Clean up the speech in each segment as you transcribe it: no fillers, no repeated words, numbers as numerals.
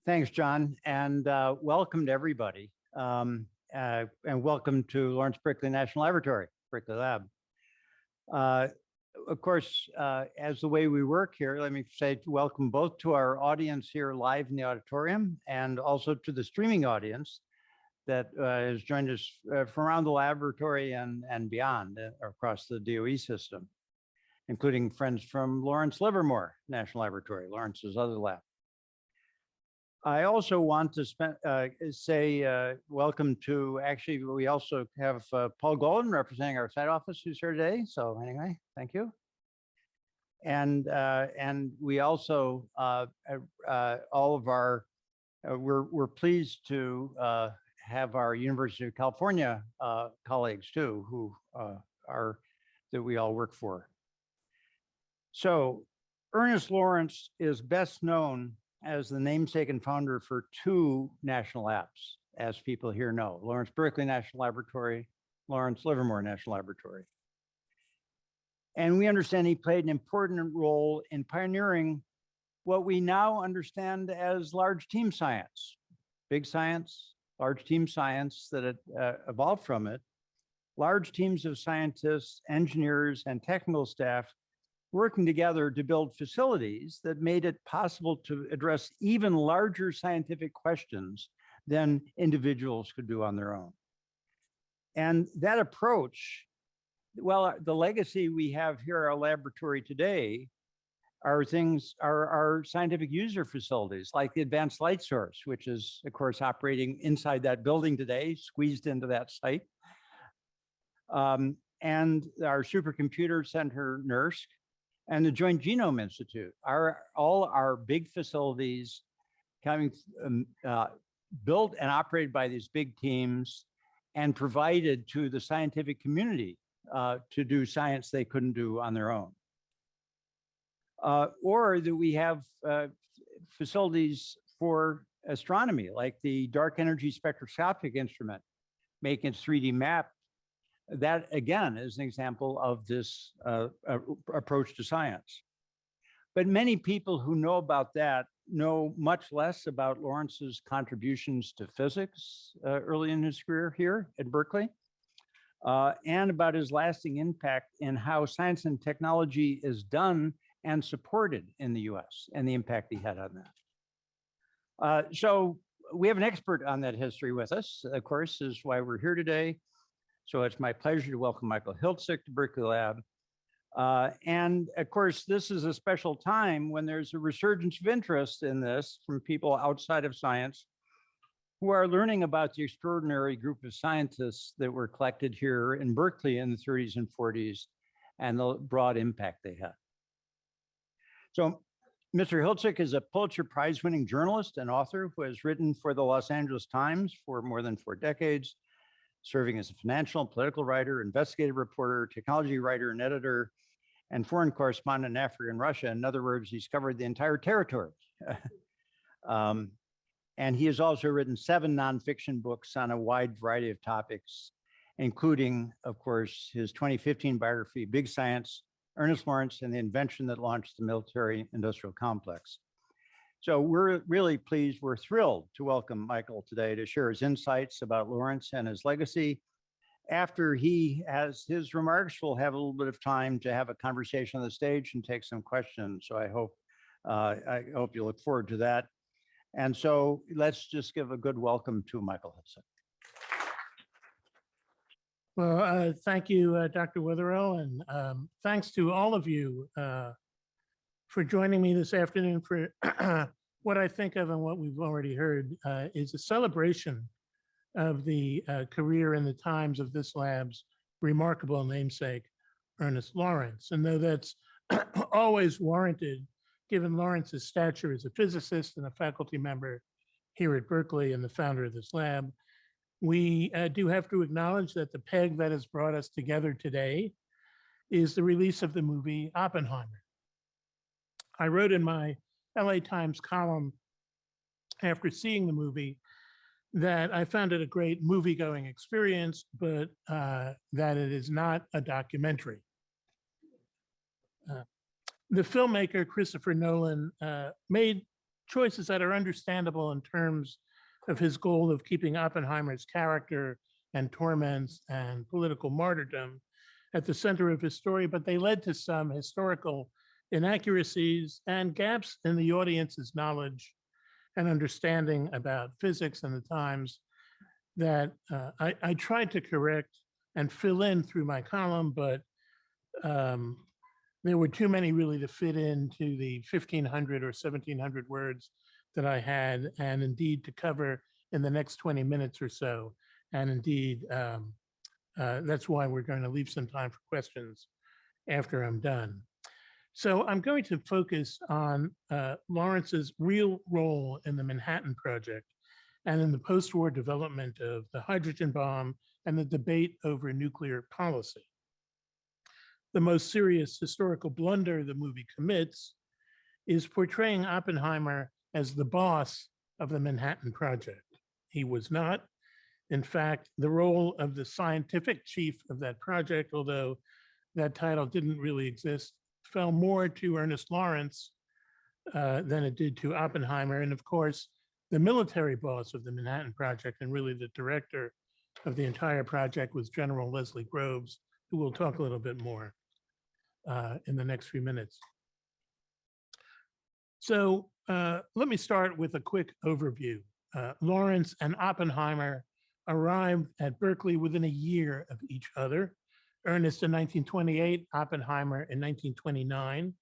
Thanks, John, and welcome to everybody. And welcome to Lawrence Berkeley National Laboratory, Berkeley Lab. Of course, as the way we work here, let me say welcome both to our audience here live in the auditorium and also to the streaming audience that has joined us from around the laboratory and beyond across the DOE system, including friends from Lawrence Livermore National Laboratory, Lawrence's other lab. I also want to say welcome to, actually, we also have Paul Golden representing our site office who's here today. So anyway, thank you. And we also, all of our, we're pleased to have our University of California colleagues too, who that we all work for. So Ernest Lawrence is best known as the namesake and founder for two national labs, as people here know, Lawrence Berkeley National Laboratory, Lawrence Livermore National Laboratory. And we understand he played an important role in pioneering what we now understand as large team science, big science, large team science that evolved from it. Large teams of scientists, engineers, and technical staff working together to build facilities that made it possible to address even larger scientific questions than individuals could do on their own. And that approach, well, the legacy we have here at our laboratory today are our scientific user facilities, like the Advanced Light Source, which is, of course, operating inside that building today, squeezed into that site. And our supercomputer center, NERSC, and the Joint Genome Institute are all our big facilities coming built and operated by these big teams and provided to the scientific community to do science they couldn't do on their own. Or that we have facilities for astronomy, like the Dark Energy Spectroscopic Instrument, making its 3D map. That, again, is an example of this approach to science. But many people who know about that know much less about Lawrence's contributions to physics early in his career here at Berkeley, and about his lasting impact in how science and technology is done and supported in the US, and the impact he had on that. So we have an expert on that history with us, of course, is why we're here today. So it's my pleasure to welcome Michael Hiltzik to Berkeley Lab. And of course, this is a special time when there's a resurgence of interest in this from people outside of science who are learning about the extraordinary group of scientists that were collected here in Berkeley in the 30s and 40s and the broad impact they had. So Mr. Hiltzik is a Pulitzer Prize-winning journalist and author who has written for the Los Angeles Times for more than 4 decades, serving as a financial and political writer, investigative reporter, technology writer and editor, and foreign correspondent in Africa and Russia. In other words, he's covered the entire territory. And he has also written 7 nonfiction books on a wide variety of topics, including, of course, his 2015 biography, Big Science, Ernest Lawrence and the Invention that Launched the Military-Industrial Complex. So we're really pleased, we're thrilled to welcome Michael today to share his insights about Lawrence and his legacy. After he has his remarks, we'll have a little bit of time to have a conversation on the stage and take some questions. So I hope you look forward to that. And so let's just give a good welcome to Michael Hiltzik. Well, thank you, Dr. Witherell, and thanks to all of you for joining me this afternoon for what I think of and what we've already heard is a celebration of the career and the times of this lab's remarkable namesake, Ernest Lawrence. And though that's always warranted, given Lawrence's stature as a physicist and a faculty member here at Berkeley and the founder of this lab, we do have to acknowledge that the peg that has brought us together today is the release of the movie Oppenheimer. I wrote in my LA Times column after seeing the movie that I found it a great movie-going experience, but that it is not a documentary. The filmmaker Christopher Nolan made choices that are understandable in terms of his goal of keeping Oppenheimer's character and torments and political martyrdom at the center of his story, but they led to some historical inaccuracies and gaps in the audience's knowledge and understanding about physics and the times that I tried to correct and fill in through my column, but there were too many really to fit into the 1,500 or 1,700 words that I had, and indeed to cover in the next 20 minutes or so. And indeed, that's why we're going to leave some time for questions after I'm done. So I'm going to focus on Lawrence's real role in the Manhattan Project and in the post-war development of the hydrogen bomb and the debate over nuclear policy. The most serious historical blunder the movie commits is portraying Oppenheimer as the boss of the Manhattan Project. He was not. In fact, the role of the scientific chief of that project, although that title didn't really exist, fell more to Ernest Lawrence than it did to Oppenheimer. And of course, the military boss of the Manhattan Project and really the director of the entire project was General Leslie Groves, who we'll talk a little bit more in the next few minutes. So let me start with a quick overview. Lawrence and Oppenheimer arrived at Berkeley within a year of each other. Ernest in 1928, Oppenheimer in 1929.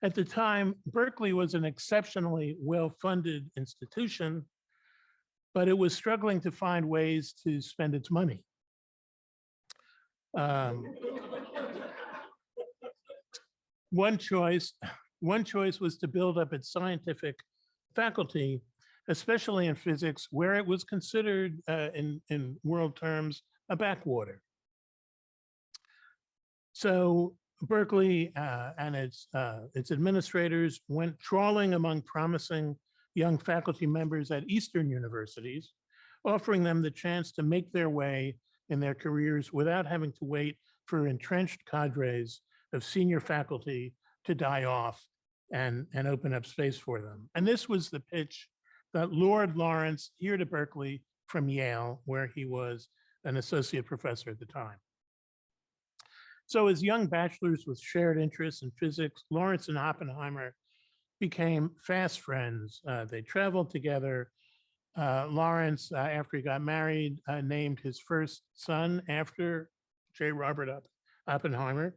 At the time, Berkeley was an exceptionally well-funded institution, but it was struggling to find ways to spend its money. One choice was to build up its scientific faculty, especially in physics, where it was considered in world terms a backwater. So Berkeley and its administrators went trawling among promising young faculty members at Eastern universities, offering them the chance to make their way in their careers without having to wait for entrenched cadres of senior faculty to die off and open up space for them. And this was the pitch that lured Lawrence here to Berkeley from Yale, where he was an associate professor at the time. So as young bachelors with shared interests in physics, Lawrence and Oppenheimer became fast friends. They traveled together. Lawrence, after he got married, named his first son after J. Robert Oppenheimer.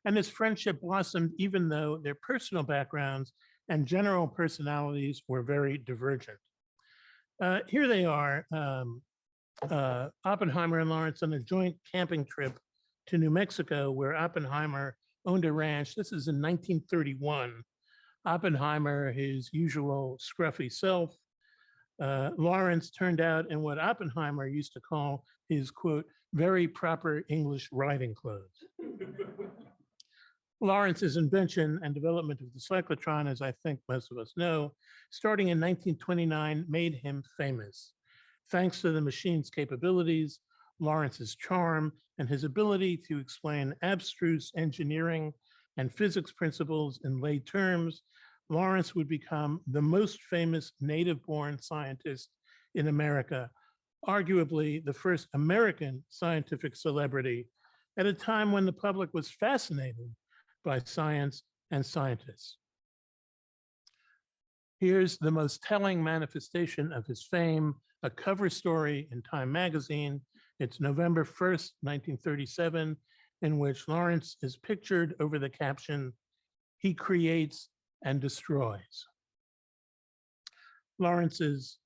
And this friendship blossomed even though their personal backgrounds and general personalities were very divergent. Here they are, Oppenheimer and Lawrence on a joint camping trip to New Mexico, where Oppenheimer owned a ranch. This is in 1931. Oppenheimer, his usual scruffy self. Lawrence turned out in what Oppenheimer used to call his, quote, very proper English riding clothes. Lawrence's invention and development of the cyclotron, as I think most of us know, starting in 1929, made him famous. Thanks to the machine's capabilities, Lawrence's charm, and his ability to explain abstruse engineering and physics principles in lay terms, Lawrence would become the most famous native-born scientist in America, arguably the first American scientific celebrity at a time when the public was fascinated by science and scientists. Here's the most telling manifestation of his fame, a cover story in Time magazine. It's November 1st, 1937, in which Lawrence is pictured over the caption, "He creates and destroys." Lawrence's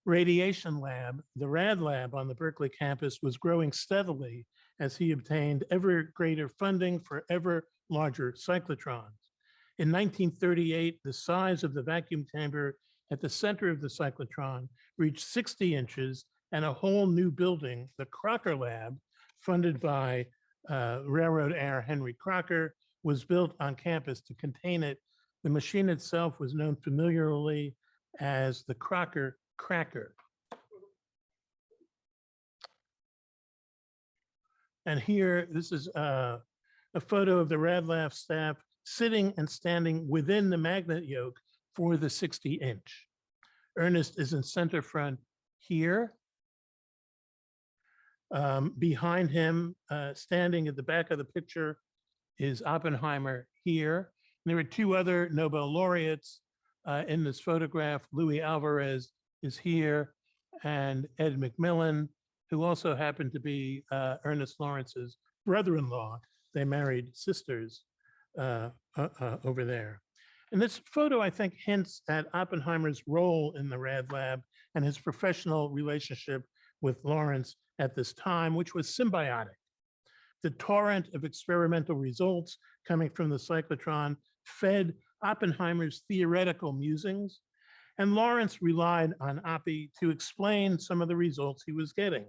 radiation lab, the RAD lab on the Berkeley campus, was growing steadily as he obtained ever greater funding for ever larger cyclotrons. In 1938, the size of the vacuum chamber at the center of the cyclotron reached 60 inches, and a whole new building, the Crocker Lab, funded by railroad heir Henry Crocker, was built on campus to contain it. The machine itself was known familiarly as the Crocker Cracker. And here, this is a photo of the Rad Lab staff sitting and standing within the magnet yoke for the 60-inch. Ernest is in center front here. Behind him, standing at the back of the picture, is Oppenheimer here. And there are two other Nobel laureates in this photograph. Louis Alvarez is here, and Ed McMillan, who also happened to be Ernest Lawrence's brother-in-law. They married sisters over there. And this photo, I think, hints at Oppenheimer's role in the Rad Lab and his professional relationship with Lawrence at this time, which was symbiotic. The torrent of experimental results coming from the cyclotron fed Oppenheimer's theoretical musings, and Lawrence relied on Oppie to explain some of the results he was getting.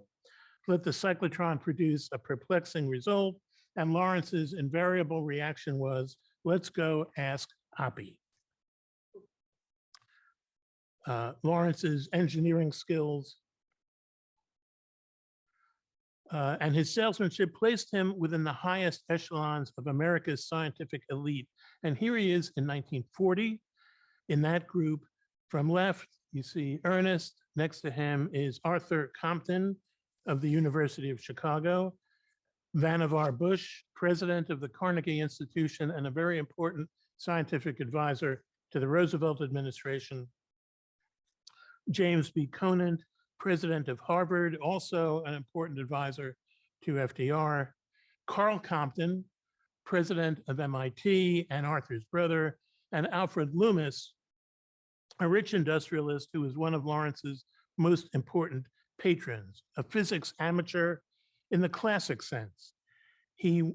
Let the cyclotron produce a perplexing result, and Lawrence's invariable reaction was, let's go ask Oppie. Lawrence's engineering skills and his salesmanship placed him within the highest echelons of America's scientific elite. And here he is in 1940 in that group. From left, you see Ernest. Next to him is Arthur Compton of the University of Chicago, Vannevar Bush, president of the Carnegie Institution and a very important scientific advisor to the Roosevelt administration, James B. Conant, president of Harvard, also an important advisor to FDR, Carl Compton, president of MIT and Arthur's brother, and Alfred Loomis, a rich industrialist who was one of Lawrence's most important patrons, a physics amateur in the classic sense. He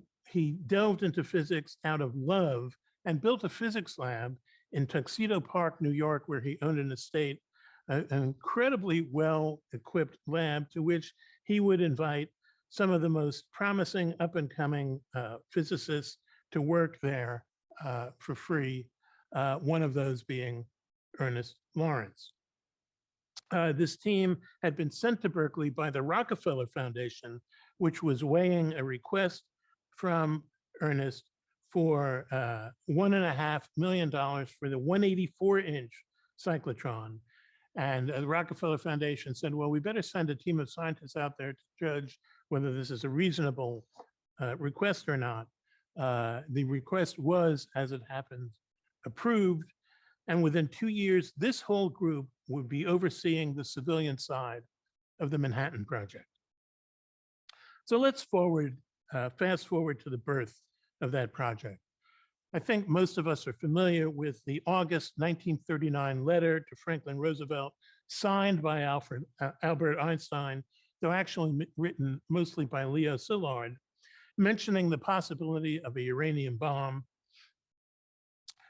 delved into physics out of love and built a physics lab in Tuxedo Park, New York, where he owned an estate, an incredibly well-equipped lab to which he would invite some of the most promising up-and-coming physicists to work there for free, one of those being Ernest Lawrence. This team had been sent to Berkeley by the Rockefeller Foundation, which was weighing a request from Ernest for $1.5 million for the 184-inch cyclotron. And the Rockefeller Foundation said, well, we better send a team of scientists out there to judge whether this is a reasonable request or not. The request was, as it happens, approved. And within 2 years, this whole group would be overseeing the civilian side of the Manhattan Project. So let's fast forward to the birth of that project. I think most of us are familiar with the August 1939 letter to Franklin Roosevelt, signed by Albert Einstein, though actually written mostly by Leo Szilard, mentioning the possibility of a uranium bomb.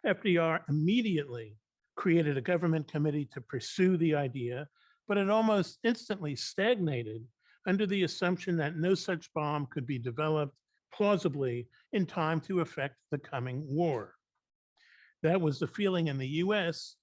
FDR immediately created a government committee to pursue the idea, but it almost instantly stagnated under the assumption that no such bomb could be developed plausibly in time to affect the coming war. That was the feeling in the US.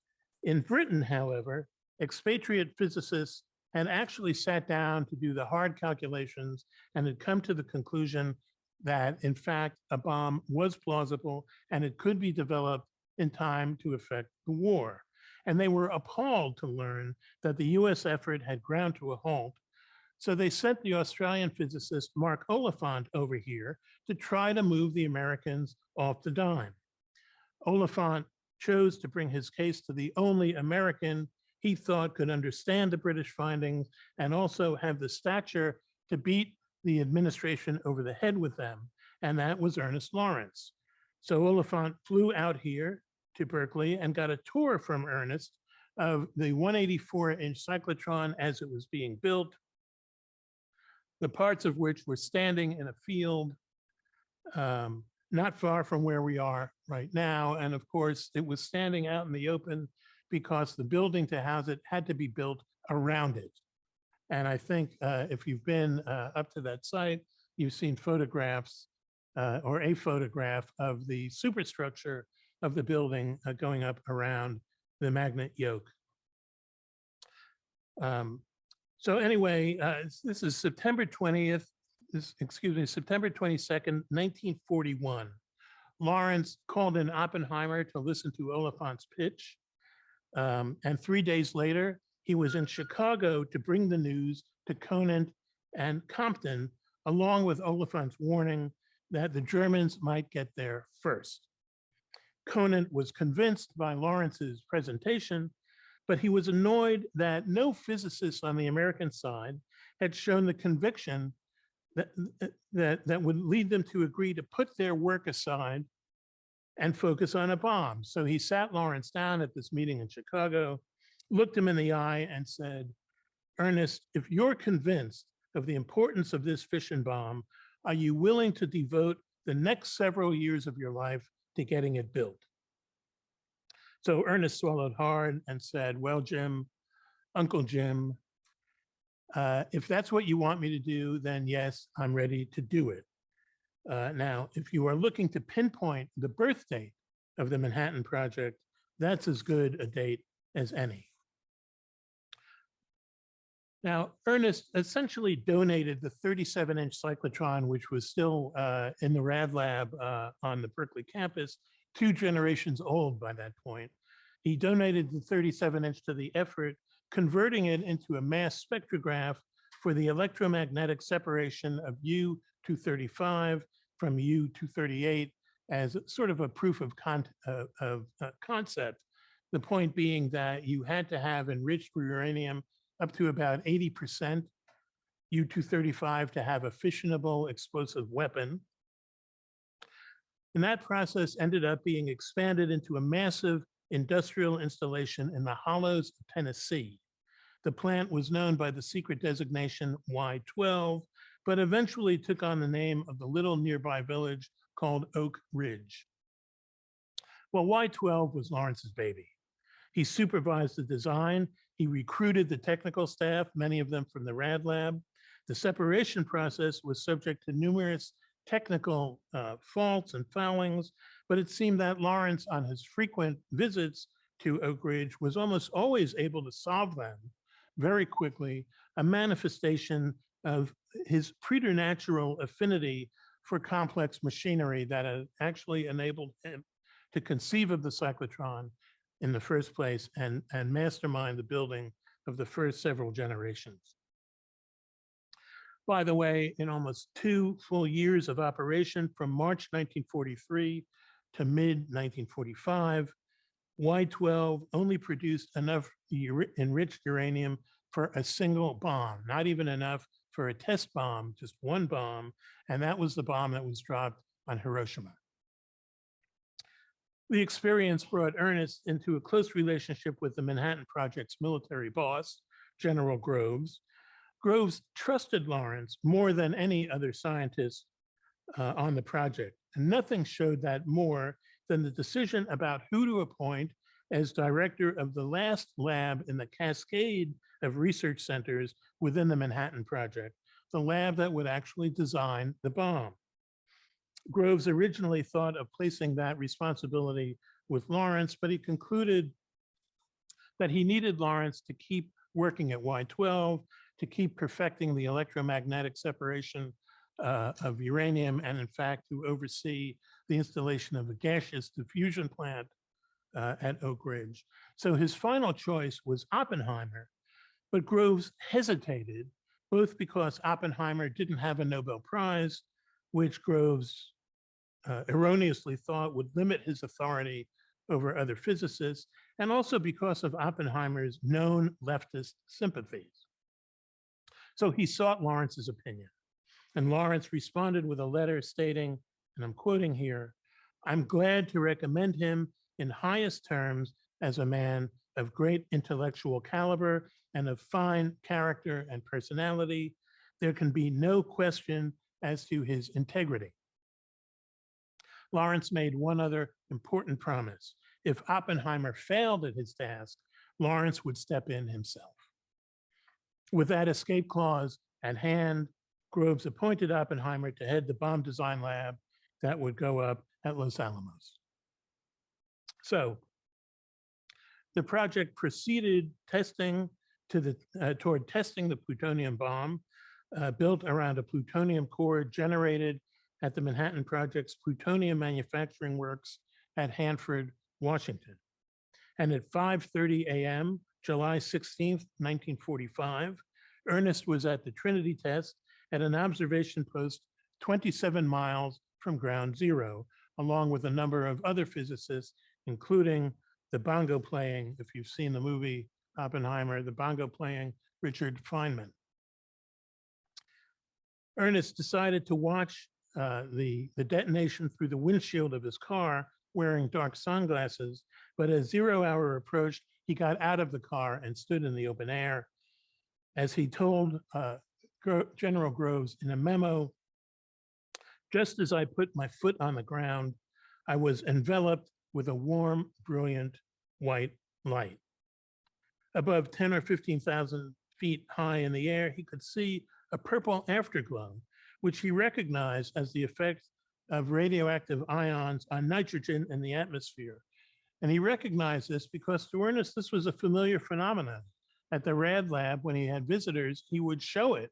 In Britain, however, expatriate physicists had actually sat down to do the hard calculations and had come to the conclusion that, in fact, a bomb was plausible and it could be developed in time to affect the war. And they were appalled to learn that the US effort had ground to a halt. So they sent the Australian physicist Mark Oliphant over here to try to move the Americans off the dime. Oliphant chose to bring his case to the only American he thought could understand the British findings and also have the stature to beat the administration over the head with them, and that was Ernest Lawrence. So Oliphant flew out here to Berkeley and got a tour from Ernest of the 184-inch cyclotron as it was being built, the parts of which were standing in a field not far from where we are right now. And of course, it was standing out in the open because the building to house it had to be built around it. And I think if you've been up to that site, you've seen photographs or a photograph of the superstructure of the building going up around the magnet yoke. So anyway, this is September 20th, September 22nd, 1941. Lawrence called in Oppenheimer to listen to Oliphant's pitch. And 3 days later, he was in Chicago to bring the news to Conant and Compton, along with Oliphant's warning that the Germans might get there first. Conant was convinced by Lawrence's presentation, but he was annoyed that no physicists on the American side had shown the conviction that would lead them to agree to put their work aside and focus on a bomb. So he sat Lawrence down at this meeting in Chicago, looked him in the eye and said, Ernest, if you're convinced of the importance of this fission bomb, are you willing to devote the next several years of your life to getting it built? So Ernest swallowed hard and said, well, Jim, Uncle Jim, if that's what you want me to do, then yes, I'm ready to do it. Now, if you are looking to pinpoint the birth date of the Manhattan Project, that's as good a date as any. Now, Ernest essentially donated the 37-inch cyclotron, which was still in the Rad Lab on the Berkeley campus, 2 generations old by that point. He donated the 37-inch to the effort, converting it into a mass spectrograph for the electromagnetic separation of U-235 from U-238 as sort of a proof of concept. The point being that you had to have enriched uranium up to about 80% U-235 to have a fissionable explosive weapon. And that process ended up being expanded into a massive industrial installation in the hollows of Tennessee. The plant was known by the secret designation Y-12, but eventually took on the name of the little nearby village called Oak Ridge. Well, Y-12 was Lawrence's baby. He supervised the design. He recruited the technical staff, many of them from the Rad Lab. The separation process was subject to numerous technical faults and foulings, but it seemed that Lawrence, on his frequent visits to Oak Ridge, was almost always able to solve them very quickly, a manifestation of his preternatural affinity for complex machinery that actually enabled him to conceive of the cyclotron in the first place and mastermind the building of the first several generations. By the way, in almost 2 full years of operation from March 1943 to mid-1945, Y-12 only produced enough enriched uranium for a single bomb, not even enough for a test bomb, just one bomb, and that was the bomb that was dropped on Hiroshima. The experience brought Ernest into a close relationship with the Manhattan Project's military boss, General Groves. Groves trusted Lawrence more than any other scientist on the project, and nothing showed that more than the decision about who to appoint as director of the last lab in the cascade of research centers within the Manhattan Project, the lab that would actually design the bomb. Groves originally thought of placing that responsibility with Lawrence, but he concluded that he needed Lawrence to keep working at Y-12, to keep perfecting the electromagnetic separation of uranium, and in fact, to oversee the installation of a gaseous diffusion plant at Oak Ridge. So his final choice was Oppenheimer, but Groves hesitated, both because Oppenheimer didn't have a Nobel Prize, which Groves erroneously thought would limit his authority over other physicists, and also because of Oppenheimer's known leftist sympathies. So he sought Lawrence's opinion, and Lawrence responded with a letter stating, and I'm quoting here, "I'm glad to recommend him in highest terms as a man of great intellectual caliber and of fine character and personality. There can be no question as to his integrity." Lawrence made one other important promise. If Oppenheimer failed at his task, Lawrence would step in himself. With that escape clause at hand, Groves appointed Oppenheimer to head the bomb design lab that would go up at Los Alamos. So the project proceeded toward testing the plutonium bomb, built around a plutonium core generated at the Manhattan Project's plutonium manufacturing works at Hanford, Washington. And at 5:30 a.m., July 16th, 1945, Ernest was at the Trinity test at an observation post 27 miles from ground zero, along with a number of other physicists, including the bongo playing, if you've seen the movie Oppenheimer, the bongo playing Richard Feynman. Ernest decided to watch the detonation through the windshield of his car wearing dark sunglasses, but as 0 hour approached, he got out of the car and stood in the open air. As he told General Groves in a memo, just as I put my foot on the ground, I was enveloped with a warm, brilliant white light. Above 10 or 15,000 feet high in the air, he could see a purple afterglow, which he recognized as the effect of radioactive ions on nitrogen in the atmosphere. And he recognized this because to Ernest, this was a familiar phenomenon. At the Rad Lab, when he had visitors, he would show it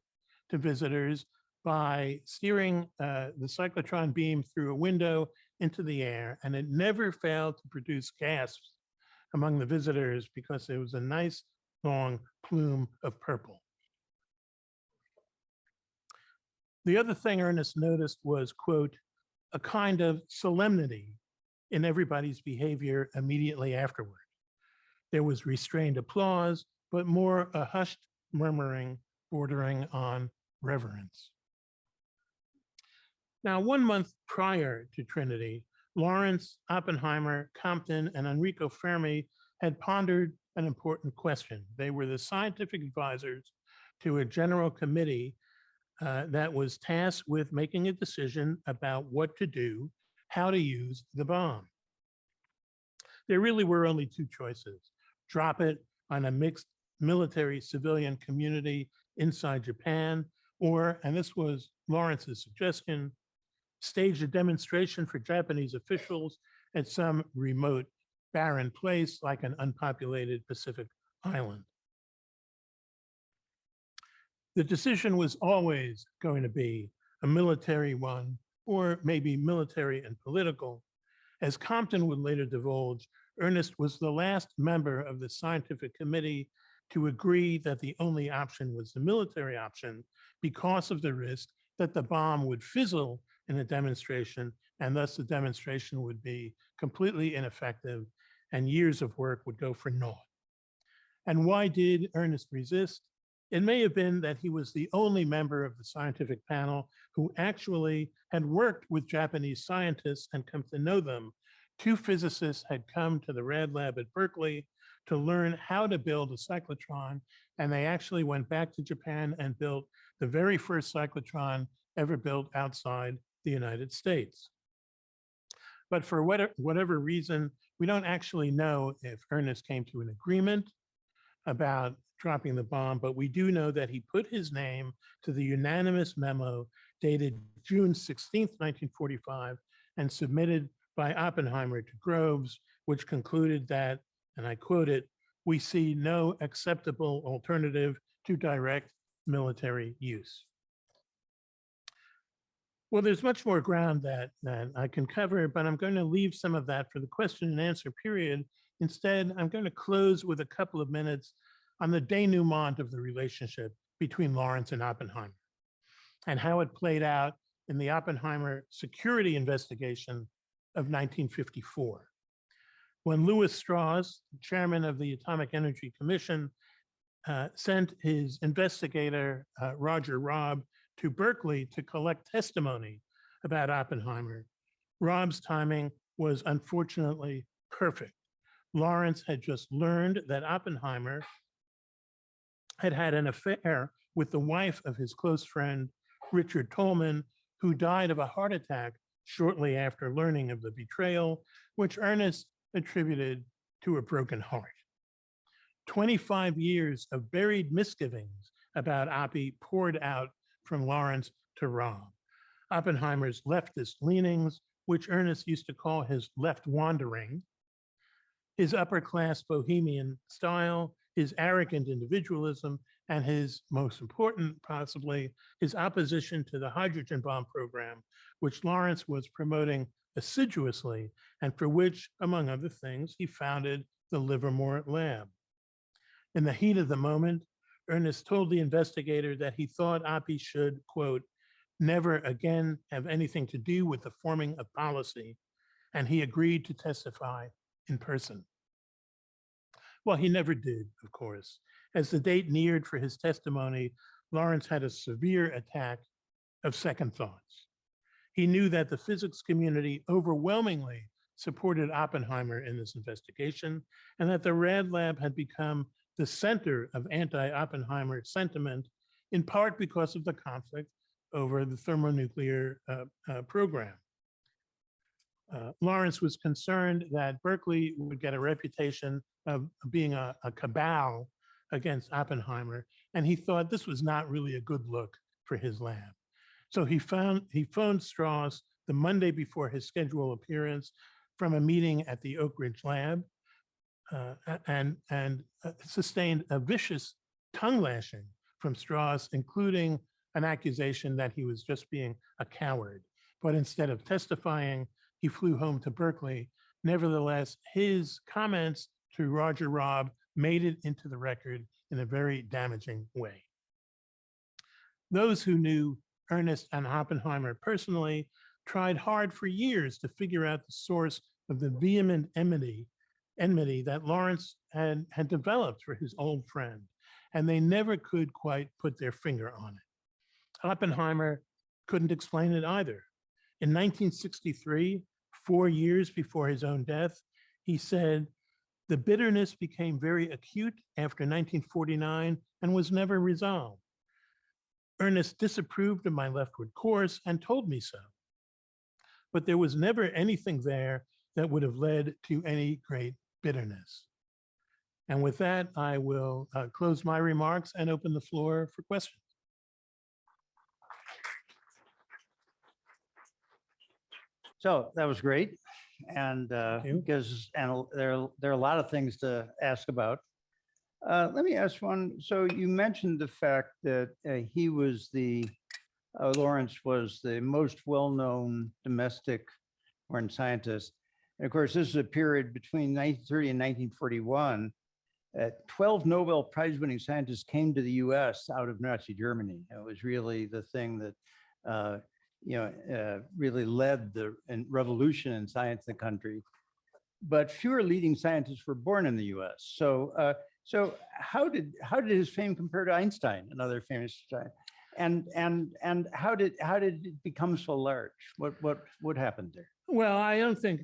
to visitors by steering the cyclotron beam through a window into the air, and it never failed to produce gasps among the visitors because there was a nice long plume of purple. The other thing Ernest noticed was, quote, a kind of solemnity in everybody's behavior immediately afterward. There was restrained applause, but more a hushed murmuring bordering on reverence. Now, 1 month prior to Trinity, Lawrence, Oppenheimer, Compton, and Enrico Fermi had pondered an important question. They were the scientific advisors to a general committee that was tasked with making a decision about what to do, how to use the bomb. There really were only two choices: drop it on a mixed military-civilian community inside Japan, or, and this was Lawrence's suggestion, stage a demonstration for Japanese officials at some remote, barren place like an unpopulated Pacific island. The decision was always going to be a military one, or maybe military and political. As Compton would later divulge, Ernest was the last member of the scientific committee to agree that the only option was the military option because of the risk that the bomb would fizzle in a demonstration, and thus the demonstration would be completely ineffective and years of work would go for naught. And why did Ernest resist? It may have been that he was the only member of the scientific panel who actually had worked with Japanese scientists and come to know them. Two physicists had come to the Rad Lab at Berkeley to learn how to build a cyclotron, and they actually went back to Japan and built the very first cyclotron ever built outside the United States. But for whatever reason, we don't actually know if Ernest came to an agreement about dropping the bomb, but we do know that he put his name to the unanimous memo dated June 16th, 1945, and submitted by Oppenheimer to Groves, which concluded that, and I quote it, "We see no acceptable alternative to direct military use." Well, there's much more ground that I can cover, but I'm going to leave some of that for the question and answer period. Instead, I'm going to close with a couple of minutes on the denouement of the relationship between Lawrence and Oppenheimer and how it played out in the Oppenheimer security investigation of 1954. When Lewis Strauss, chairman of the Atomic Energy Commission, sent his investigator, Roger Robb, to Berkeley to collect testimony about Oppenheimer, Robb's timing was unfortunately perfect. Lawrence had just learned that Oppenheimer had had an affair with the wife of his close friend, Richard Tolman, who died of a heart attack shortly after learning of the betrayal, which Ernest attributed to a broken heart. 25 years of buried misgivings about Oppie poured out from Lawrence to Robb. Oppenheimer's leftist leanings, which Ernest used to call his left wandering, his upper-class bohemian style, his arrogant individualism, and his most important, possibly, his opposition to the hydrogen bomb program, which Lawrence was promoting assiduously, and for which, among other things, he founded the Livermore lab. In the heat of the moment, Ernest told the investigator that he thought Oppie should, quote, never again have anything to do with the forming of policy, and he agreed to testify in person. Well, he never did, of course. As the date neared for his testimony, Lawrence had a severe attack of second thoughts. He knew that the physics community overwhelmingly supported Oppenheimer in this investigation, and that the Rad Lab had become the center of anti-Oppenheimer sentiment, in part because of the conflict over the thermonuclear program. Lawrence was concerned that Berkeley would get a reputation of being a cabal against Oppenheimer, and he thought this was not really a good look for his lab. So he phoned Strauss the Monday before his scheduled appearance from a meeting at the Oak Ridge Lab, and sustained a vicious tongue lashing from Strauss, including an accusation that he was just being a coward. But instead of testifying, he flew home to Berkeley. Nevertheless, his comments to Roger Robb made it into the record in a very damaging way. Those who knew Ernest and Oppenheimer personally tried hard for years to figure out the source of the vehement enmity that Lawrence had developed for his old friend, and they never could quite put their finger on it. Oppenheimer couldn't explain it either. In 1963, 4 years before his own death, he said, "The bitterness became very acute after 1949 and was never resolved. Ernest disapproved of my leftward course and told me so. But there was never anything there that would have led to any great bitterness." And with that, I will close my remarks and open the floor for questions. So that was great. And you. because there are a lot of things to ask about. Let me ask one. So you mentioned the fact that he was Lawrence was the most well-known domestic foreign scientist. And of course, this is a period between 1930 and 1941. 12 Nobel Prize-winning scientists came to the US out of Nazi Germany. It was really the thing that really led the revolution in science in the country. But fewer leading scientists were born in the US. So how did his fame compare to Einstein, another famous scientist? And how did it become so large? What happened there? Well, I don't think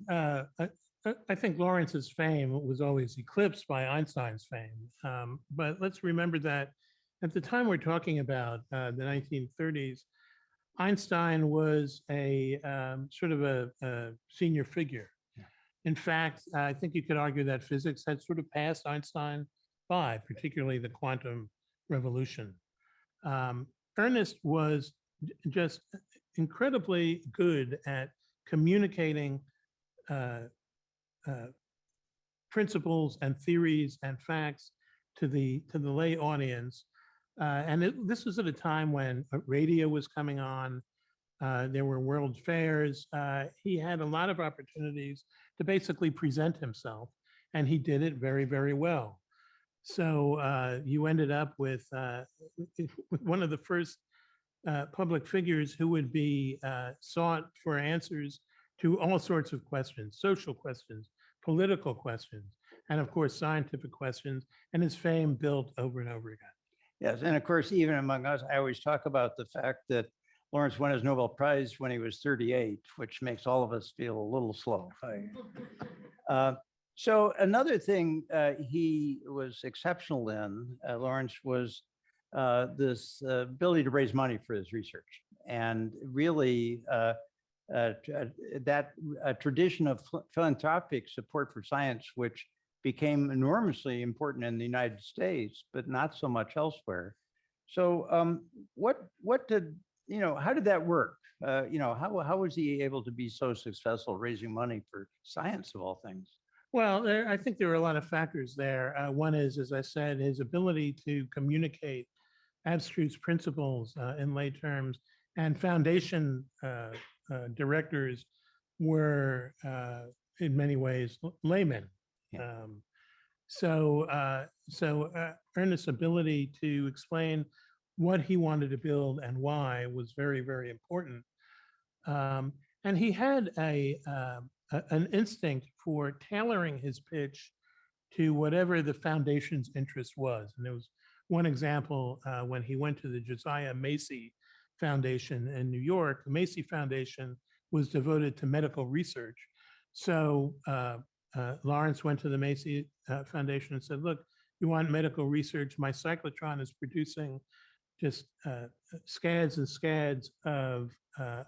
I think Lawrence's fame was always eclipsed by Einstein's fame. But let's remember that at the time we're talking about, the 1930s, Einstein was a sort of a senior figure. Yeah. In fact, I think you could argue that physics had sort of passed Einstein by, particularly the quantum revolution. Ernest was just incredibly good at communicating principles and theories and facts to the lay audience. This was at a time when radio was coming on. There were world fairs. He had a lot of opportunities to basically present himself, and he did it very, very well. So you ended up with one of the first public figures who would be sought for answers to all sorts of questions, social questions, political questions, and of course, scientific questions, and his fame built over and over again. Yes, and of course, even among us, I always talk about the fact that Lawrence won his Nobel Prize when he was 38, which makes all of us feel a little slow. So another thing he was exceptional in, Lawrence, was this ability to raise money for his research. And really, that tradition of philanthropic support for science, which became enormously important in the United States, but not so much elsewhere. So how did that work? How was he able to be so successful raising money for science of all things? Well, I think there are a lot of factors there. One is, as I said, his ability to communicate abstruse principles in lay terms, and foundation directors were in many ways laymen. Yeah. Ernest's ability to explain what he wanted to build and why was very, very important. And he had an instinct for tailoring his pitch to whatever the foundation's interest was. And there was one example when he went to the Josiah Macy Foundation in New York. The Macy Foundation was devoted to medical research. So Lawrence went to the Macy Foundation and said, look, you want medical research? My cyclotron is producing just scads and scads of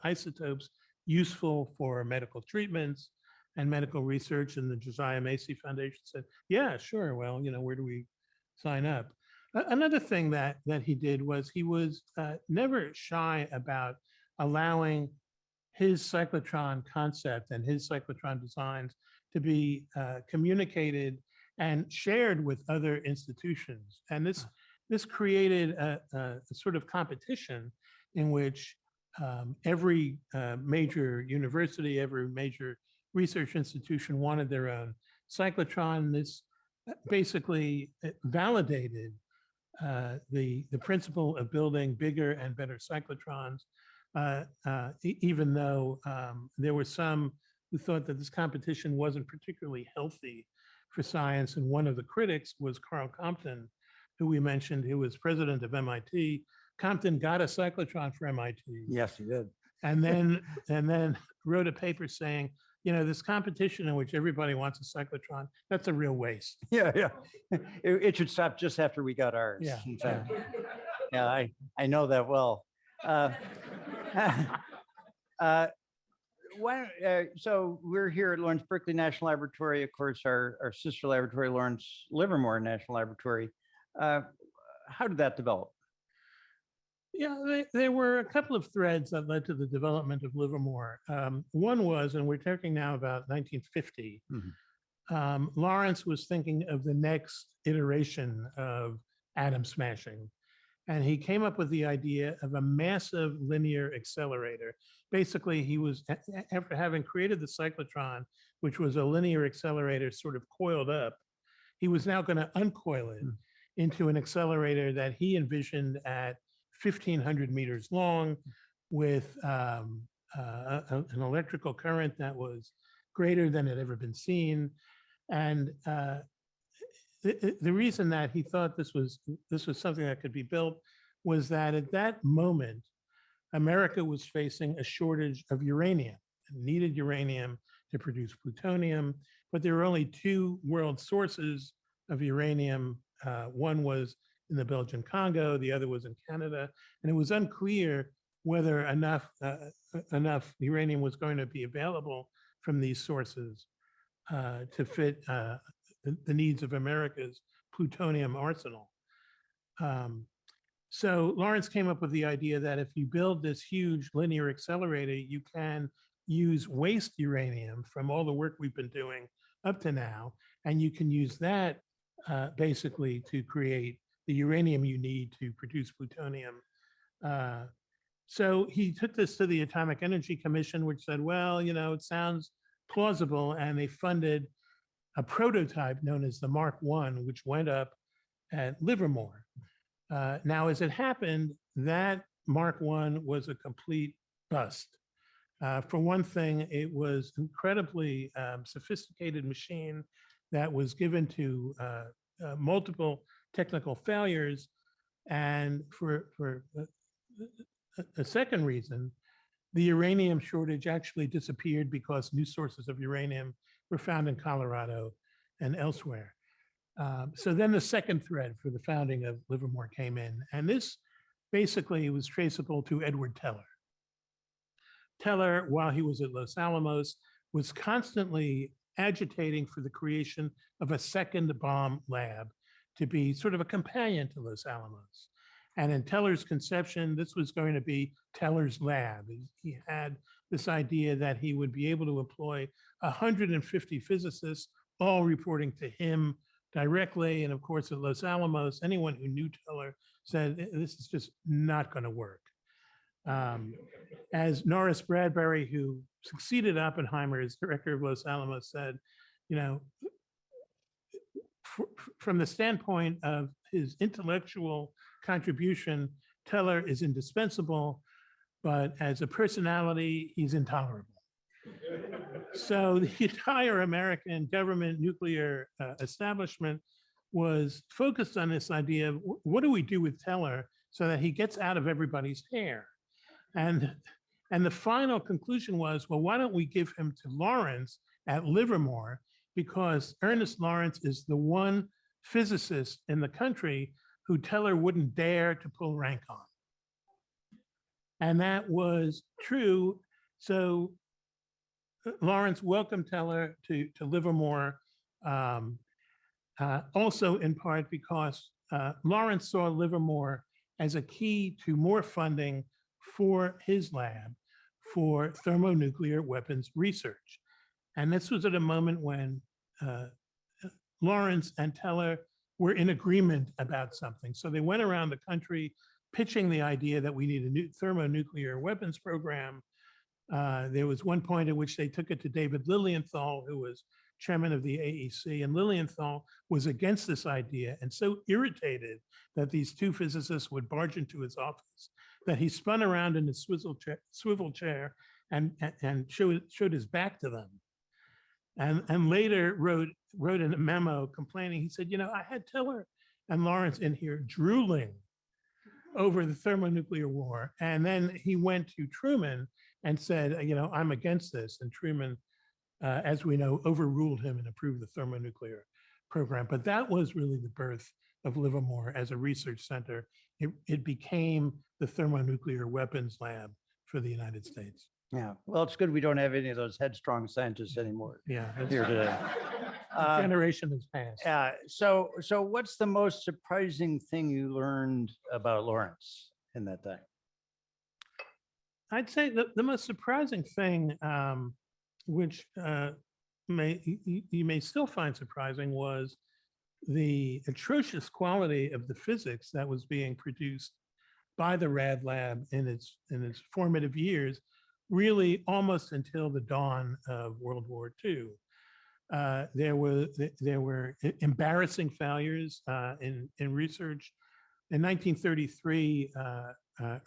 isotopes useful for medical treatments and medical research. And the Josiah Macy Foundation said, yeah, sure. Well, where do we sign up? Another thing that he did was he was never shy about allowing his cyclotron concept and his cyclotron designs to be communicated and shared with other institutions. And this created a sort of competition in which every major university, every major research institution wanted their own cyclotron. This basically validated the principle of building bigger and better cyclotrons, even though there were some who thought that this competition wasn't particularly healthy for science. And one of the critics was Carl Compton, who we mentioned, who was president of MIT. Compton got a cyclotron for MIT. Yes, he did. And then wrote a paper saying, this competition in which everybody wants a cyclotron, that's a real waste. Yeah. It should stop just after we got ours. Yeah. In fact. Yeah, I know that well. So we're here at Lawrence Berkeley National Laboratory, of course, our sister laboratory, Lawrence Livermore National Laboratory. How did that develop? Yeah, there were a couple of threads that led to the development of Livermore. One was, and we're talking now about 1950, Lawrence was thinking of the next iteration of atom smashing. And he came up with the idea of a massive linear accelerator. Basically, he was, after having created the cyclotron, which was a linear accelerator sort of coiled up, he was now going to uncoil it into an accelerator that he envisioned at 1,500 meters long with an electrical current that was greater than had ever been seen. And the reason that he thought this was something that could be built was that at that moment, America was facing a shortage of uranium, needed uranium to produce plutonium, but there were only two world sources of uranium. One was in the Belgian Congo, the other was in Canada, and it was unclear whether enough uranium was going to be available from these sources to fit the needs of America's plutonium arsenal. So Lawrence came up with the idea that if you build this huge linear accelerator, you can use waste uranium from all the work we've been doing up to now, and you can use that basically to create the uranium you need to produce plutonium. So he took this to the Atomic Energy Commission, which said, well, it sounds plausible, and they funded a prototype known as the Mark I, which went up at Livermore. Now, as it happened, that Mark I was a complete bust. For one thing, it was incredibly sophisticated machine that was given to multiple technical failures. And for a second reason, the uranium shortage actually disappeared because new sources of uranium were found in Colorado and elsewhere. So then the second thread for the founding of Livermore came in, and this basically was traceable to Edward Teller. Teller, while he was at Los Alamos, was constantly agitating for the creation of a second bomb lab to be sort of a companion to Los Alamos. And in Teller's conception, this was going to be Teller's lab. He had this idea that he would be able to employ 150 physicists, all reporting to him directly. And of course, at Los Alamos, anyone who knew Teller said, this is just not going to work. As Norris Bradbury, who succeeded Oppenheimer as director of Los Alamos, said, from the standpoint of his intellectual contribution, Teller is indispensable, but as a personality, he's intolerable. So the entire American government nuclear establishment was focused on this idea of what do we do with Teller so that he gets out of everybody's hair? And the final conclusion was, well, why don't we give him to Lawrence at Livermore, because Ernest Lawrence is the one physicist in the country who Teller wouldn't dare to pull rank on. And that was true. So Lawrence welcomed Teller to Livermore, also in part because Lawrence saw Livermore as a key to more funding for his lab for thermonuclear weapons research. And this was at a moment when Lawrence and Teller were in agreement about something. So they went around the country pitching the idea that we need a new thermonuclear weapons program. There was one point at which they took it to David Lilienthal, who was chairman of the AEC, and Lilienthal was against this idea and so irritated that these two physicists would barge into his office that he spun around in his swivel chair and showed his back to them. And later wrote in a memo complaining, he said, you know, I had Teller and Lawrence in here drooling over the thermonuclear war. And then he went to Truman and said, you know, I'm against this. And Truman, as we know, overruled him and approved the thermonuclear program. But that was really the birth of Livermore as a research center. It became the thermonuclear weapons lab for the United States. Yeah, well, it's good we don't have any of those headstrong scientists anymore Yeah, here today. generation has passed. So what's the most surprising thing you learned about Lawrence in that time? I'd say the most surprising thing, which you may still find surprising, was the atrocious quality of the physics that was being produced by the Rad Lab in its formative years, really almost until the dawn of World War II. There were embarrassing failures in research. In 1933,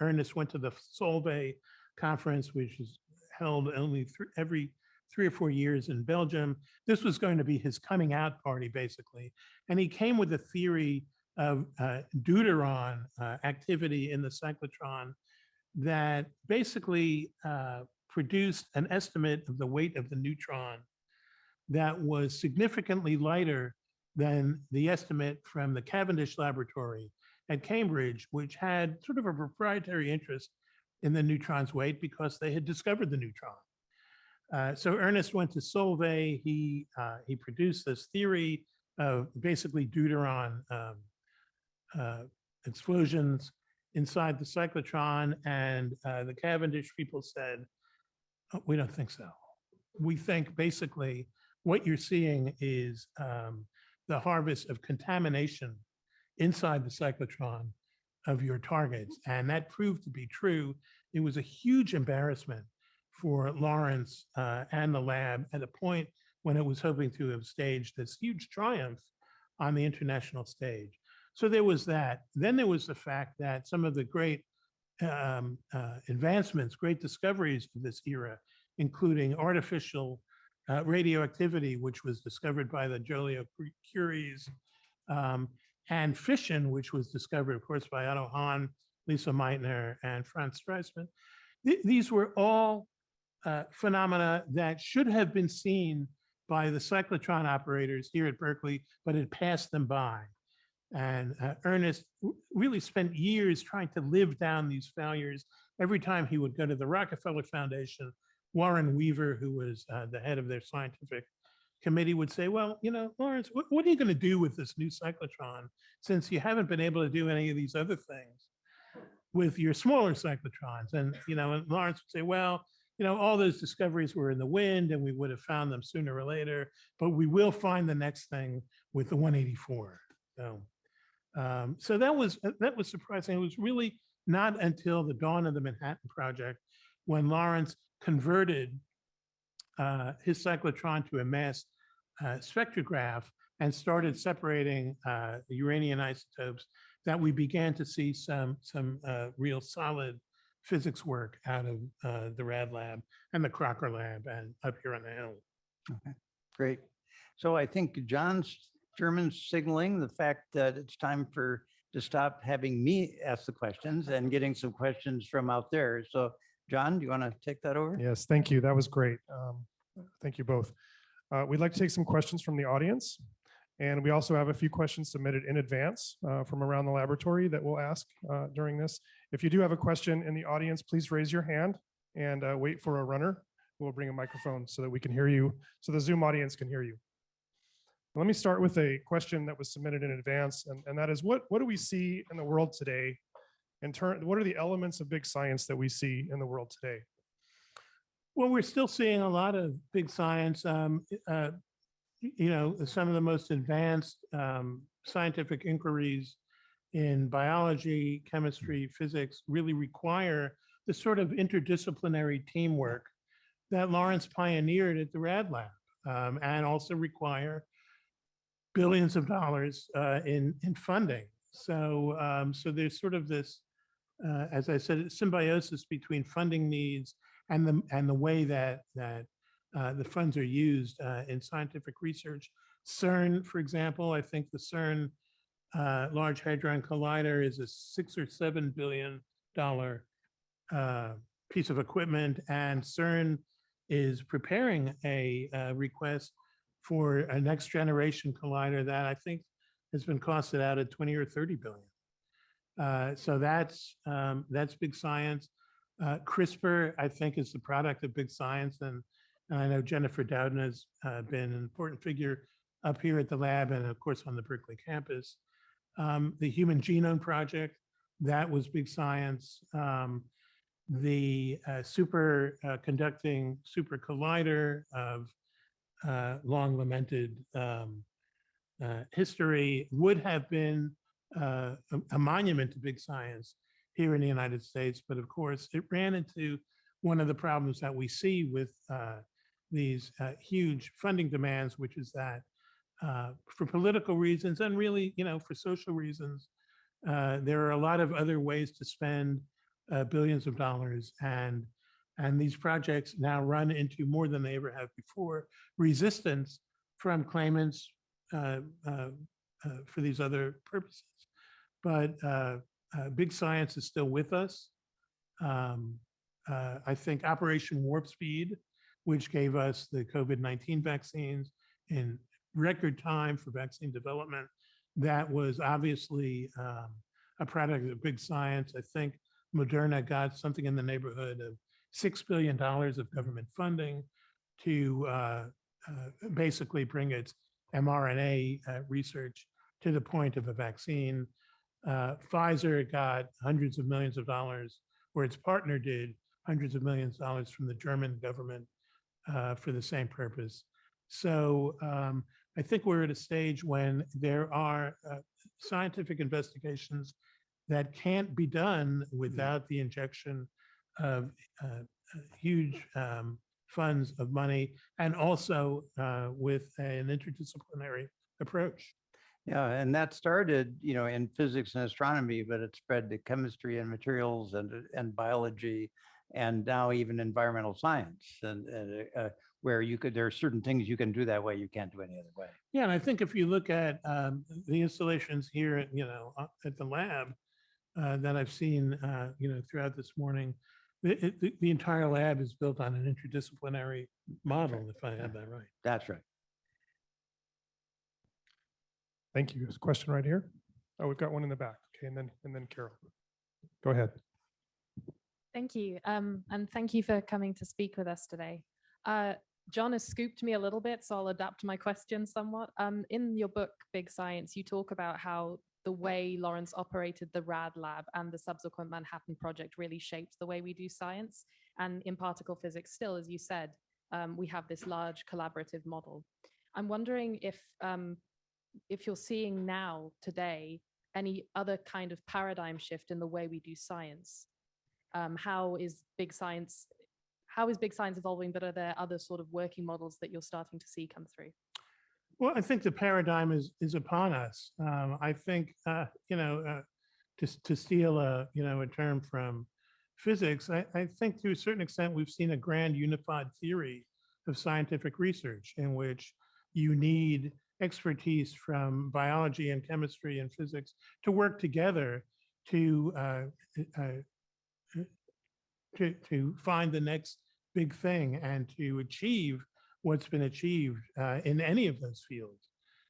Ernest went to the Solvay conference, which is held only every 3 or 4 years in Belgium. This was going to be his coming out party, basically. And he came with a theory of deuteron activity in the cyclotron that basically produced an estimate of the weight of the neutron that was significantly lighter than the estimate from the Cavendish laboratory at Cambridge, which had sort of a proprietary interest in the neutron's weight because they had discovered the neutron. So Ernest went to Solvay. He produced this theory of basically deuteron explosions inside the cyclotron, and the Cavendish people said, oh, we don't think so. We think basically what you're seeing is the harvest of contamination inside the cyclotron of your targets. And that proved to be true. It was a huge embarrassment for Lawrence and the lab at a point when it was hoping to have staged this huge triumph on the international stage. So there was that. Then there was the fact that some of the great advancements, great discoveries of this era, including artificial radioactivity, which was discovered by the Joliot-Curies, and fission, which was discovered, of course, by Otto Hahn, Lisa Meitner, and Franz Stresemann. These were all phenomena that should have been seen by the cyclotron operators here at Berkeley, but had passed them by. And Ernest really spent years trying to live down these failures. Every time he would go to the Rockefeller Foundation, Warren Weaver, who was the head of their scientific committee, would say, well, you know, Lawrence, what are you going to do with this new cyclotron since you haven't been able to do any of these other things with your smaller cyclotrons? And, you know, and Lawrence would say, well, you know, all those discoveries were in the wind and we would have found them sooner or later, but we will find the next thing with the 184. So that was surprising. It was really not until the dawn of the Manhattan Project when Lawrence converted his cyclotron to a mass spectrograph and started separating the uranium isotopes, that we began to see some real solid physics work out of the Rad Lab and the Crocker Lab and up here on the Hill. Okay, great. So I think John's German's signaling the fact that it's time to stop having me ask the questions and getting some questions from out there. So John, do you want to take that over? Yes, thank you. That was great. Thank you both. We'd like to take some questions from the audience. And we also have a few questions submitted in advance from around the laboratory that we'll ask during this. If you do have a question in the audience, please raise your hand and wait for a runner who will bring a microphone so that we can hear you, so the Zoom audience can hear you. Let me start with a question that was submitted in advance, and that is, what do we see in the world today? What are the elements of big science that we see in the world today? Well, we're still seeing a lot of big science. You know, some of the most advanced scientific inquiries in biology, chemistry, physics really require the sort of interdisciplinary teamwork that Lawrence pioneered at the Rad Lab, and also require billions of dollars in funding. So, so there's sort of this, as I said, symbiosis between funding needs and the way that the funds are used in scientific research. CERN, for example, I think the CERN Large Hadron Collider is a $6 or $7 billion piece of equipment, and CERN is preparing a request for a next generation collider that I think has been costed out at 20 or 30 billion. So that's big science. CRISPR, I think, is the product of big science, and I know Jennifer Dowden has been an important figure up here at the lab and, of course, on the Berkeley campus. The Human Genome Project, that was big science. The superconducting super collider of long lamented history would have been a monument to big science here in the United States. But of course, it ran into one of the problems that we see with these huge funding demands, which is that for political reasons and really, you know, for social reasons, there are a lot of other ways to spend billions of dollars, and these projects now run into, more than they ever have before, resistance from claimants for these other purposes. But big science is still with us. I think Operation Warp Speed, which gave us the COVID-19 vaccines in record time for vaccine development, that was obviously a product of big science. I think Moderna got something in the neighborhood of $6 billion of government funding to basically bring its mRNA research to the point of a vaccine. Pfizer got hundreds of millions of dollars, or its partner did hundreds of millions of dollars from the German government for the same purpose. So I think we're at a stage when there are scientific investigations that can't be done without the injection of huge funds of money, and also with an interdisciplinary approach. Yeah, and that started, you know, in physics and astronomy, but it spread to chemistry and materials and biology, and now even environmental science, and where there are certain things you can do that way you can't do any other way. Yeah, and I think if you look at the installations here, you know, at the lab that I've seen, you know, throughout this morning, the entire lab is built on an interdisciplinary model, if I have that right. That's right. Thank you. There's a question right here. Oh, we've got one in the back. Okay, and then Carol. Go ahead. Thank you. And thank you for coming to speak with us today. John has scooped me a little bit, so I'll adapt my question somewhat. In your book, Big Science, you talk about how the way Lawrence operated the Rad Lab and the subsequent Manhattan Project really shaped the way we do science. And in particle physics, still, as you said, we have this large collaborative model. I'm wondering if you're seeing now, today, any other kind of paradigm shift in the way we do science. How is big science evolving, but are there other sort of working models that you're starting to see come through? Well, I think the paradigm is upon us. I think, to steal a term from physics, I think to a certain extent, we've seen a grand unified theory of scientific research in which you need expertise from biology and chemistry and physics to work together to find the next big thing and to achieve what's been achieved in any of those fields.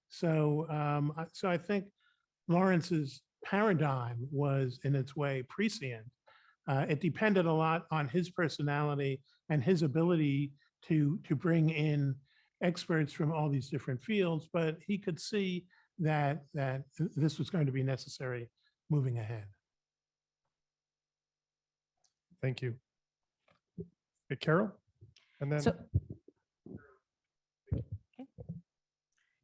So, so I think Lawrence's paradigm was in its way prescient. It depended a lot on his personality and his ability to bring in experts from all these different fields, but he could see that this was going to be necessary moving ahead. Thank you. Okay, Carol, and then.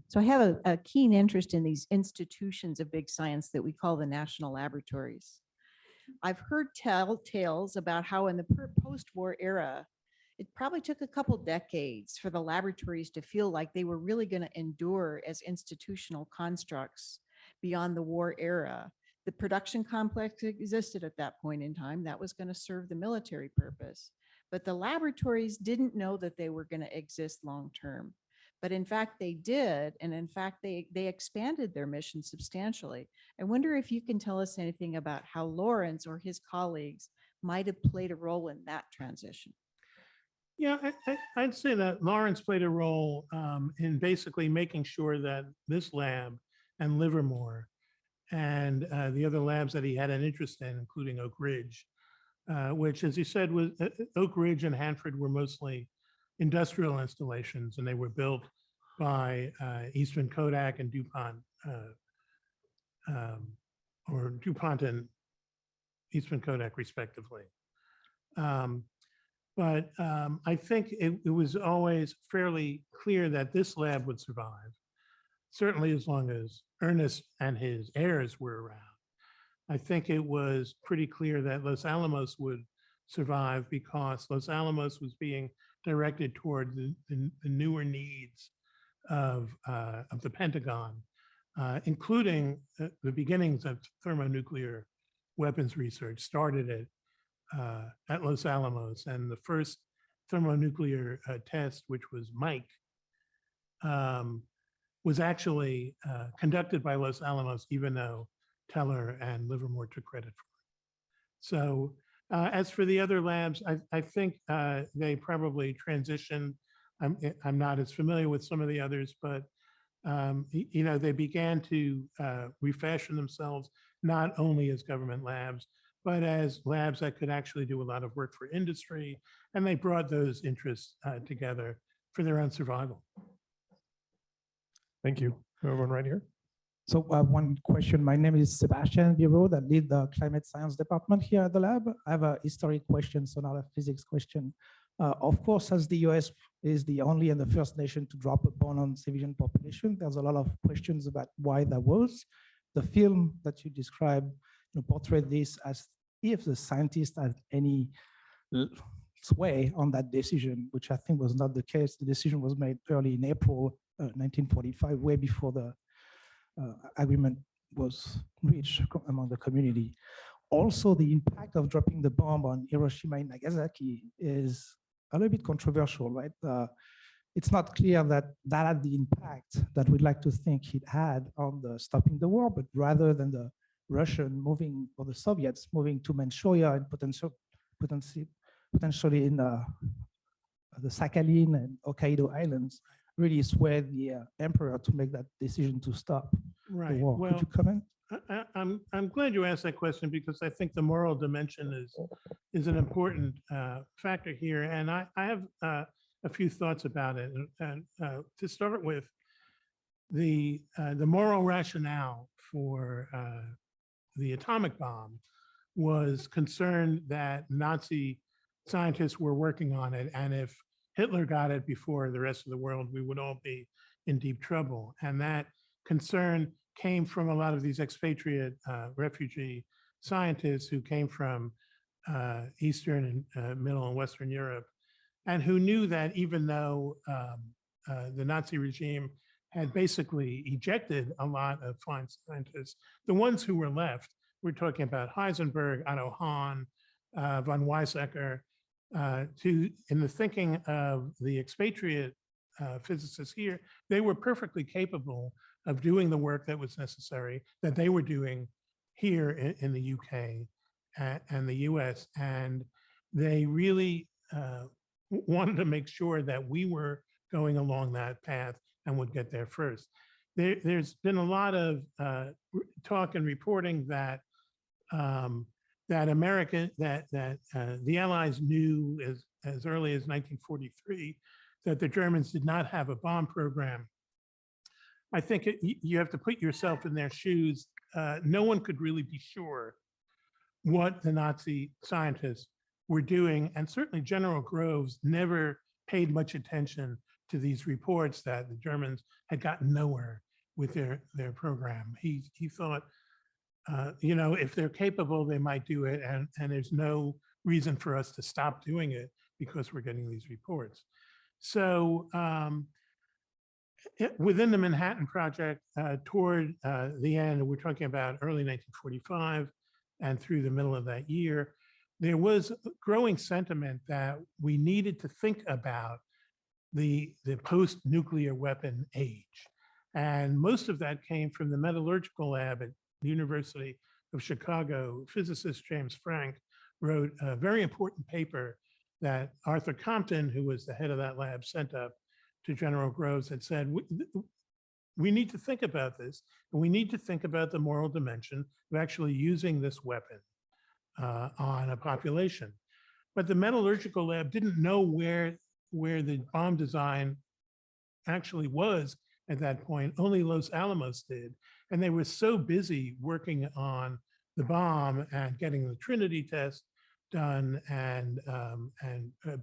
So I have a keen interest in these institutions of big science that we call the national laboratories. I've heard tales about how in the post-war era, it probably took a couple decades for the laboratories to feel like they were really going to endure as institutional constructs beyond the war era. The production complex existed at that point in time. That was going to serve the military purpose. But the laboratories didn't know that they were going to exist long-term. But in fact, they did. And in fact, they expanded their mission substantially. I wonder if you can tell us anything about how Lawrence or his colleagues might have played a role in that transition. Yeah, I'd say that Lawrence played a role in basically making sure that this lab and Livermore and the other labs that he had an interest in, including Oak Ridge, which, as he said, was Oak Ridge and Hanford were mostly industrial installations, and they were built by Eastman Kodak and DuPont, or DuPont and Eastman Kodak, respectively. But I think it was always fairly clear that this lab would survive, certainly as long as Ernest and his heirs were around. I think it was pretty clear that Los Alamos would survive because Los Alamos was being directed toward the newer needs of the Pentagon, including the beginnings of thermonuclear weapons research started at Los Alamos. And the first thermonuclear test, which was Mike, was actually conducted by Los Alamos, even though Teller and Livermore took credit for it. So as for the other labs, I think they probably transitioned. I'm not as familiar with some of the others, but they began to refashion themselves not only as government labs, but as labs that could actually do a lot of work for industry. And they brought those interests together for their own survival. Thank you. Everyone right here. So one question, my name is Sebastian Biro, that lead the climate science department here at the lab. I have a historic question, so not a physics question. Of course, as the US is the only and the first nation to drop a bomb on civilian population, there's a lot of questions about why that was. The film that you described portrayed this as if the scientists had any sway on that decision, which I think was not the case. The decision was made early in April 1945, way before the agreement was reached among the community. Also, the impact of dropping the bomb on Hiroshima and Nagasaki is a little bit controversial, right? It's not clear that that had the impact that we'd like to think it had on the stopping the war, but rather than the Russian moving, or the Soviets moving to Manchuria and potentially in the Sakhalin and Hokkaido Islands, really swayed the emperor to make that decision to stop the war. Well, could you comment? I'm glad you asked that question, because I think the moral dimension is an important factor here, and I have a few thoughts about it. And to start with, the moral rationale for the atomic bomb was concerned that Nazi scientists were working on it, and if Hitler got it before the rest of the world, we would all be in deep trouble. And that concern came from a lot of these expatriate refugee scientists who came from Eastern and Middle and Western Europe, and who knew that even though the Nazi regime had basically ejected a lot of fine scientists. The ones who were left, we're talking about Heisenberg, Otto Hahn, von Weizsäcker, in the thinking of the expatriate physicists here, they were perfectly capable of doing the work that was necessary that they were doing here in the UK and the US. And they really wanted to make sure that we were going along that path and would get there first. There's been a lot of talk and reporting that the Allies knew as early as 1943 that the Germans did not have a bomb program. I think you have to put yourself in their shoes. No one could really be sure what the Nazi scientists were doing, and certainly General Groves never paid much attention to these reports that the Germans had gotten nowhere with their program. He thought, if they're capable, they might do it, and there's no reason for us to stop doing it because we're getting these reports. So within the Manhattan Project, toward the end, we're talking about early 1945 and through the middle of that year, there was growing sentiment that we needed to think about the post-nuclear weapon age. And most of that came from the metallurgical lab at the University of Chicago. Physicist James Franck wrote a very important paper that Arthur Compton, who was the head of that lab, sent up to General Groves and said, we need to think about this, and we need to think about the moral dimension of actually using this weapon on a population. But the metallurgical lab didn't know where the bomb design actually was at that point. Only Los Alamos did. And they were so busy working on the bomb and getting the Trinity test done and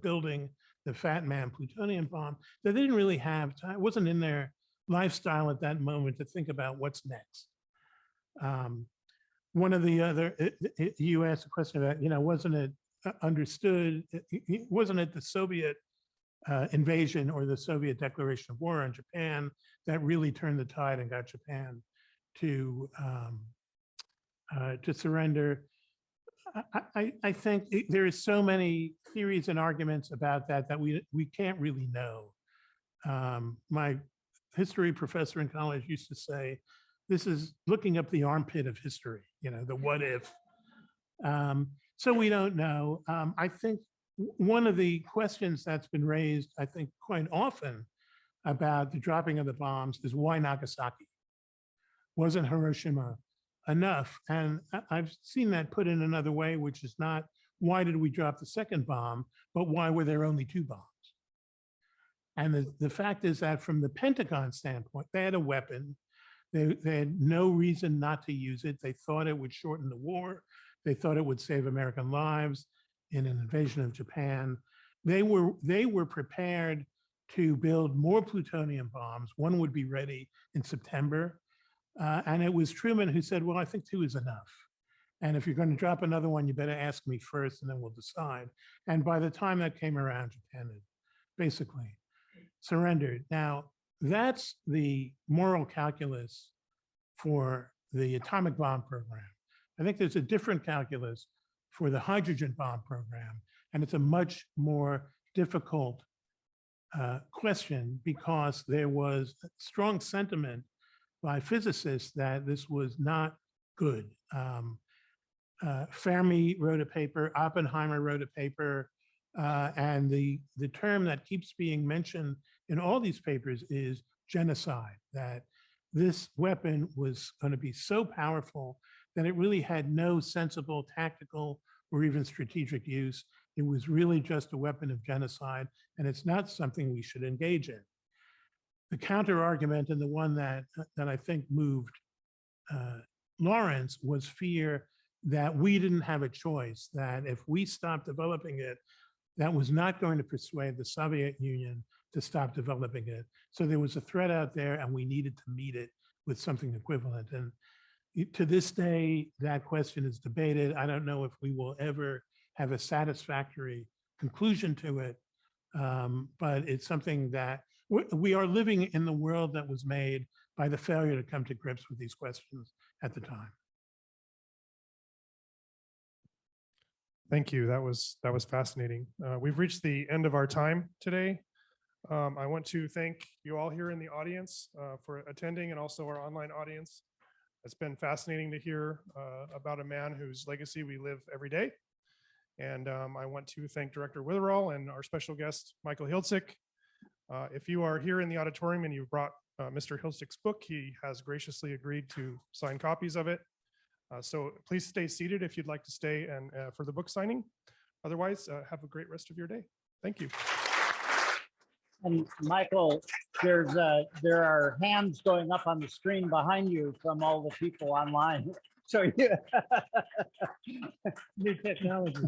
building the Fat Man plutonium bomb that they didn't really have time. It wasn't in their lifestyle at that moment to think about what's next. One of the other, you asked a question about, wasn't it understood, wasn't it the Soviet invasion or the Soviet declaration of war on Japan that really turned the tide and got Japan to surrender? I think there is so many theories and arguments about that we can't really know. My history professor in college used to say, this is looking up the armpit of history, the what if. So we don't know. I think one of the questions that's been raised, I think, quite often about the dropping of the bombs is why Nagasaki? Wasn't Hiroshima enough? And I've seen that put in another way, which is not why did we drop the second bomb, but why were there only 2 bombs? And the fact is that from the Pentagon standpoint, they had a weapon. They had no reason not to use it. They thought it would shorten the war. They thought it would save American lives in an invasion of Japan. They were prepared to build more plutonium bombs. One would be ready in September. And it was Truman who said, well, I think 2 is enough. And if you're going to drop another one, you better ask me first and then we'll decide. And by the time that came around, Japan had basically surrendered. Now, that's the moral calculus for the atomic bomb program. I think there's a different calculus for the hydrogen bomb program, and it's a much more difficult question because there was strong sentiment by physicists that this was not good. Fermi wrote a paper, Oppenheimer wrote a paper, and the term that keeps being mentioned in all these papers is genocide, that this weapon was going to be so powerful that it really had no sensible tactical or even strategic use. It was really just a weapon of genocide, and it's not something we should engage in. The counter argument, and the one that I think moved Lawrence, was fear that we didn't have a choice, that if we stopped developing it, that was not going to persuade the Soviet Union to stop developing it. So there was a threat out there and we needed to meet it with something equivalent. And to this day, that question is debated. I don't know if we will ever have a satisfactory conclusion to it, but it's something that we are living in the world that was made by the failure to come to grips with these questions at the time. Thank you. That was fascinating. We've reached the end of our time today. I want to thank you all here in the audience for attending, and also our online audience. It's been fascinating to hear about a man whose legacy we live every day. And I want to thank Director Witherell and our special guest, Michael Hiltzik. If you are here in the auditorium and you brought Mr. Hiltzik's book, he has graciously agreed to sign copies of it. So please stay seated if you'd like to stay and for the book signing. Otherwise, have a great rest of your day. Thank you. And Michael, there are hands going up on the screen behind you from all the people online. So you New technology.